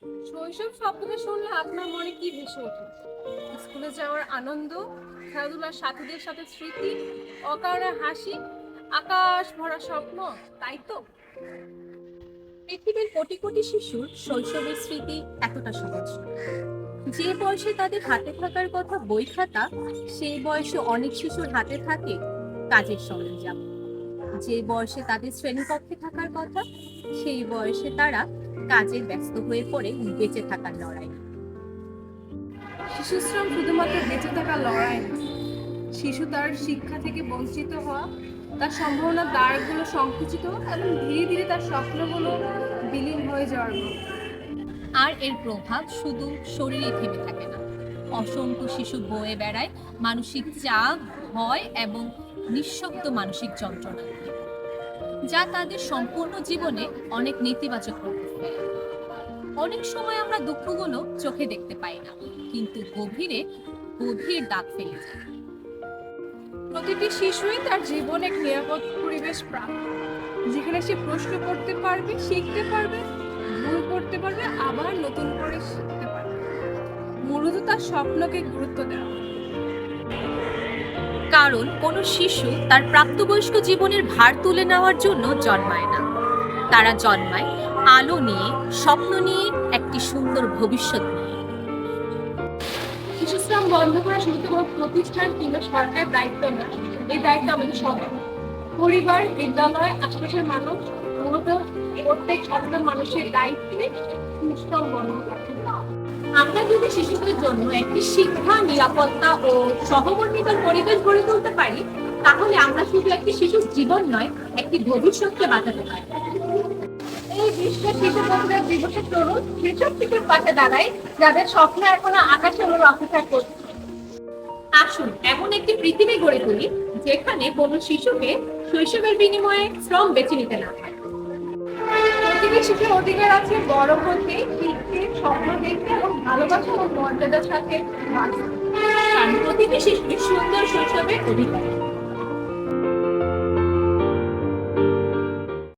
শৈশব শব্দটা শুনলে আপনার মনে কি ভেসে ওঠে? স্কুলে যাওয়ার আনন্দ, খেলাধুলার সাথীদের সাথে স্মৃতি, অকারণে হাসি, আকাশ ভরা স্বপ্ন, তাই তো? পৃথিবীর কোটি কোটি শিশুর শৈশবের স্মৃতি এতটা সহজ নয়। যে বয়সে তাদের হাতে থাকার কথা বই খাতা, সেই বয়সে অনেক শিশুর হাতে থাকে কাজের সরঞ্জাম। যে বয়সে তাদের শ্রেণীকক্ষে থাকার কথা, সেই বয়সে তারা কাজে ব্যস্ত হয়ে পড়ে বেঁচে থাকার লড়াই। শিশুশ্রম শুধুমাত্র বেঁচে থাকার লড়াই না, শিশু তার শিক্ষা থেকে বঞ্চিত হওয়া, তার সম্ভাবনার দ্বারগুলো সংকুচিত হওয়া এবং ধীরে ধীরে তার স্বপ্নগুলো বিলীন হয়ে যাওয়ার গল্প। আর এর প্রভাব শুধু শরীরে থেমে থাকে না, অসংখ্য শিশু বয়ে বেড়ায় মানসিক চাপ, ভয় এবং নিঃশব্দ মানসিক যন্ত্রণা নিয়ে, যা তাদের সম্পূর্ণ জীবনে অনেক নেতিবাচক প্রভাব ফেলে। অনেক সময় আমরা দুঃখগুলো চোখে দেখতে পাই না, কিন্তু গভীরে গভীর দাগ ফেলে যায়। প্রতিটি শিশুই তার জীবনে এক নিরাপদ পরিবেশ প্রাপ্ত, যেখানে সে প্রশ্ন করতে পারবে, শিখতে পারবে, ভুল করতে পারবে, আবার নতুন করে শিখতে পারবে। মূলত তার স্বপ্নকে গুরুত্ব দেওয়া। কারণ কোনো শিশু তার প্রাপ্তবয়স্ক জীবনের ভার তুলে নেওয়ার জন্য জন্মায় না, তারা জন্মায় আলো নিয়ে, স্বপ্ন নিয়ে, একটি সুন্দর ভবিষ্যৎ নিয়ে। শিশুশ্রম বন্ধ করা শুধু কোনো প্রতিষ্ঠান কিংবা সরকারের দায়িত্ব না, এই দায়িত্ব আমাদের সবার। পরিবার, বিদ্যালয়, আশেপাশের মানুষ, মূলত প্রত্যেক সচেতন মানুষের দায়িত্বে শিশুশ্রম বন্ধ করা। আমরা যদি শিশুদের জন্য একটি শিক্ষা, নিরাপত্তা ও সহমর্মিতার পরিবেশ গড়ে তুলতে পারি, তাহলে আমরা শুধু একটি শিশুর জীবন নয়, একটি ভবিষ্যৎকে বাঁচাতে পারি। এই বিশ্ব শিশু বন্ধুদের দিবসে তরুণ সেসব শিশুর পাশে দাঁড়ায় যাদের স্বপ্ন এখনো আকাশে ওর অপেক্ষা করছে। আসুন এমন একটি পৃথিবী গড়ে তুলি, যেখানে কোনো শিশুকে শৈশবের বিনিময়ে শ্রম বেছে নিতে না হয়। প্রতিটি শিশুর অধিকার আছে বড় হতে, শিখতে, স্বপ্ন দেখতে এবং ভালোবাসা ও মর্যাদার সাথে বাঁচতে। কারণ প্রতিটি শিশুর সুন্দর শৈশবের অধিকার।